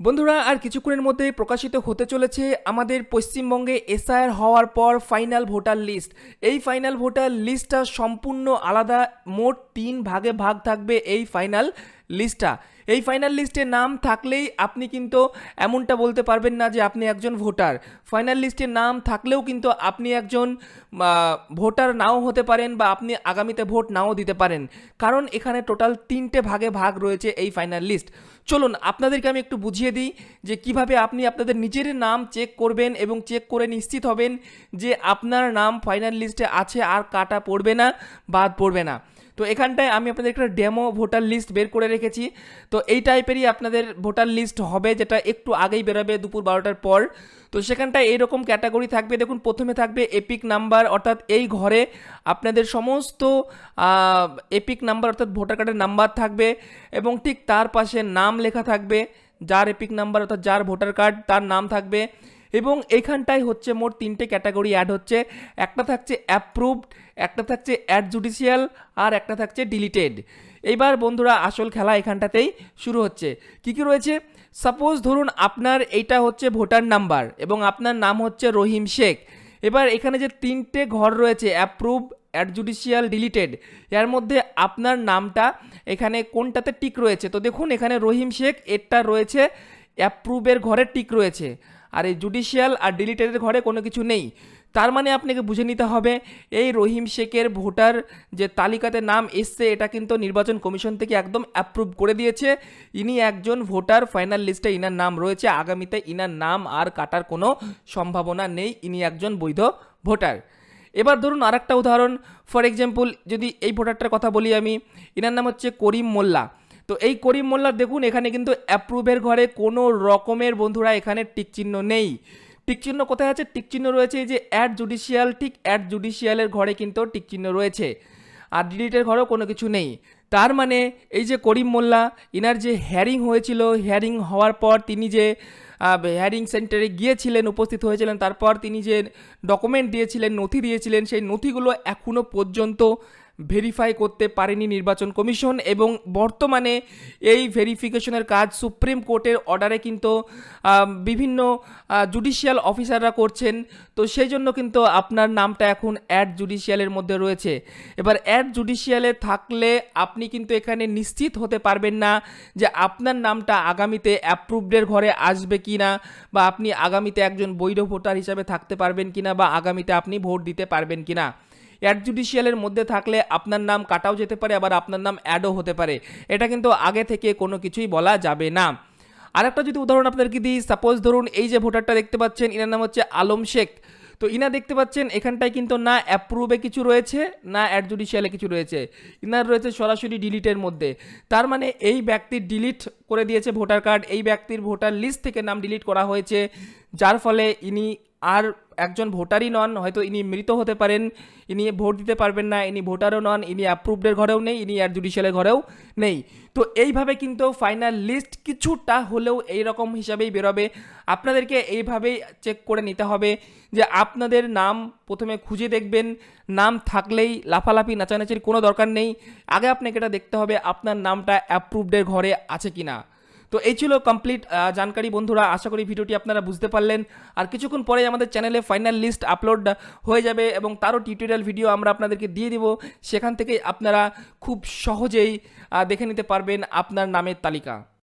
বন্ধুরা আর কিছুক্ষণের মধ্যেই প্রকাশিত হতে চলেছে আমাদের পশ্চিমবঙ্গে এসআইআর হওয়ার পর ফাইনাল ভোটার লিস্ট। এই ফাইনাল ভোটার লিস্টটা সম্পূর্ণ আলাদা, মোট 3 ভাগে ভাগ থাকবে এই ফাইনাল লিস্টটা। এই ফাইনাল লিস্টে নাম থাকলেই আপনি কিন্তু এমনটা বলতে পারবেন না যে আপনি একজন ভোটার। ফাইনাল লিস্টে নাম থাকলেও কিন্তু আপনি একজন ভোটার নাও হতে পারেন বা আপনি আগামীতে ভোট নাও দিতে পারেন, কারণ এখানে টোটাল 3টে ভাগে ভাগ রয়েছে এই ফাইনাল লিস্ট। চলুন আপনাদেরকে আমি একটু বুঝিয়ে দিই যে কিভাবে আপনি আপনাদের নিজের নাম চেক করবেন এবং চেক করে নিশ্চিত হবেন যে আপনার নাম ফাইনাল লিস্টে আছে আর কাটা পড়বে না, বাদ পড়বে না। তো এখানটায় আমি আপনাদের একটা ডেমো ভোটার লিস্ট বের করে রেখেছি। তো এই টাইপেরই আপনাদের ভোটার লিস্ট হবে, যেটা একটু আগেই বেরোবে দুপুর 12টার পর। তো সেখানটায় এইরকম ক্যাটাগরি থাকবে। দেখুন, প্রথমে থাকবে এপিক নাম্বার, অর্থাৎ এই ঘরে আপনাদের সমস্ত এপিক নাম্বার অর্থাৎ ভোটার কার্ডের নাম্বার থাকবে এবং ঠিক তার পাশে নাম লেখা থাকবে, যার এপিক নাম্বার অর্থাৎ যার ভোটার কার্ড তার নাম থাকবে। এবং এইখানটায় হচ্ছে মোট 3টে ক্যাটাগরি অ্যাড হচ্ছে। একটা থাকছে অ্যাপ্রুভড, একটা থাকছে অ্যাড জুডিশিয়াল, আর একটা থাকছে ডিলিটেড। এইবার বন্ধুরা আসল খেলা এখানটাতেই শুরু হচ্ছে। কি কি রয়েছে? সাপোজ ধরুন আপনার এইটা হচ্ছে ভোটার নাম্বার এবং আপনার নাম হচ্ছে রহিম শেখ। এবার এখানে যে 3টে ঘর রয়েছে অ্যাপ্রুভ, অ্যাড জুডিশিয়াল, ডিলিটেড, এর মধ্যে আপনার নামটা এখানে কোনটাতে টিক রয়েছে? তো দেখুন এখানে রহিম শেখ এরটা রয়েছে অ্যাপ্রুভের ঘরে টিক রয়েছে, আর এই জুডিশিয়াল আর ডিলিটেডের ঘরে কোনো কিছু নেই। তার মানে আপনাকে বুঝে নিতে হবে এই রহিম শেখের ভোটার যে তালিকাতে নাম এসছে এটা কিন্তু নির্বাচন কমিশন থেকে একদম অ্যাপ্রুভ করে দিয়েছে। ইনি একজন ভোটার, ফাইনাল লিস্টে ইনার নাম রয়েছে, আগামীতে ইনার নাম আর কাটার কোনো সম্ভাবনা নেই, ইনি একজন বৈধ ভোটার। এবার ধরুন আরেকটা উদাহরণ, ফর এক্সাম্পল যদি এই ভোটারটার কথা বলি আমি, ইনার নাম হচ্ছে করিম মোল্লা। তো এই করিম মোল্লার দেখুন এখানে কিন্তু অ্যাপ্রুভের ঘরে কোনো রকমের বন্ধুরা এখানে টিকচিহ্ন নেই। টিকচিহ্ন কোথায় আছে? টিকচিহ্ন রয়েছে এই যে অ্যাড জুডিশিয়াল, ঠিক অ্যাড জুডিশিয়ালের ঘরে কিন্তু টিকচিহ্ন রয়েছে, আর ডিলিটের ঘরেও কোনো কিছু নেই। তার মানে এই যে করিম মোল্লা, ইনার যে হিয়ারিং হয়েছিল, হিয়ারিং হওয়ার পর তিনি যে হিয়ারিং সেন্টারে গিয়েছিলেন, উপস্থিত হয়েছিলেন, তারপর তিনি যে ডকুমেন্ট দিয়েছিলেন, নথি দিয়েছিলেন, সেই নথিগুলো এখনও পর্যন্ত ভেরিফাই করতে পারেনি নির্বাচন কমিশন। এবং বর্তমানে এই ভেরিফিকেশনের কাজ সুপ্রিম কোর্টের অর্ডারে কিন্তু বিভিন্ন জুডিশিয়াল অফিসাররা করছেন। তো সেই জন্য কিন্তু আপনার নামটা এখন অ্যাড জুডিশিয়ালের মধ্যে রয়েছে। এবার অ্যাড জুডিশিয়ালে থাকলে আপনি কিন্তু এখানে নিশ্চিত হতে পারবেন না যে আপনার নামটা আগামীতে অ্যাপ্রুভডের ঘরে আসবে কি না, বা আপনি আগামীতে একজন বৈধ ভোটার হিসাবে থাকতে পারবেন কিনা, বা আগামীতে আপনি ভোট দিতে পারবেন কিনা। অ্যাড জুডিশিয়ালের মধ্যে থাকলে আপনার নাম কাটাও যেতে পারে, আবার আপনার নাম অ্যাডও হতে পারে, এটা কিন্তু আগে থেকে কোনো কিছুই বলা যাবে না। আরেকটা যদি উদাহরণ আপনাদেরকে দিই, সাপোজ ধরুন এই যে ভোটারটা দেখতে পাচ্ছেন, ইনার নাম হচ্ছে আলম শেখ। তো ইনা দেখতে পাচ্ছেন এখানটায় কিন্তু না অ্যাপ্রুভে কিছু রয়েছে, না অ্যাড জুডিশিয়ালে কিছু রয়েছে, ইনার রয়েছে সরাসরি ডিলিটের মধ্যে। তার মানে এই ব্যক্তির ডিলিট করে দিয়েছে ভোটার কার্ড, এই ব্যক্তির ভোটার লিস্ট থেকে নাম ডিলিট করা হয়েছে, যার ফলে ইনি আর একজন ভোটারই নন, হয়তো ইনি মৃত হতে পারেন, ইনি ভোট দিতে পারবেন না, ইনি ভোটারও নন, ইনি অ্যাপ্রুভডের ঘরেও নেই, ইনি অ্যাড জুডিশিয়ালের ঘরেও নেই। তো এইভাবে কিন্তু ফাইনাল লিস্ট কিছুটা হলেও এইরকম হিসাবেই বেরোবে। আপনাদেরকে এইভাবেই চেক করে নিতে হবে যে আপনাদের নাম প্রথমে খুঁজে দেখবেন, নাম থাকলেই লাফালাফি নাচানাচির কোনো দরকার নেই, আগে আপনাকে এটা দেখতে হবে আপনার নামটা অ্যাপ্রুভডের ঘরে আছে কিনা। তো এই ছিল কমপ্লিট জানকারি বন্ধুরা, আশা করি ভিডিওটি আপনারা বুঝতে পারলেন। আর কিছুক্ষণ পরেই আমাদের চ্যানেলে ফাইনাল লিস্ট আপলোড হয়ে যাবে এবং তারও টিউটোরিয়াল ভিডিও আমরা আপনাদেরকে দিয়ে দিব, সেখান থেকেই আপনারা খুব সহজেই দেখে নিতে পারবেন আপনার নামের তালিকা।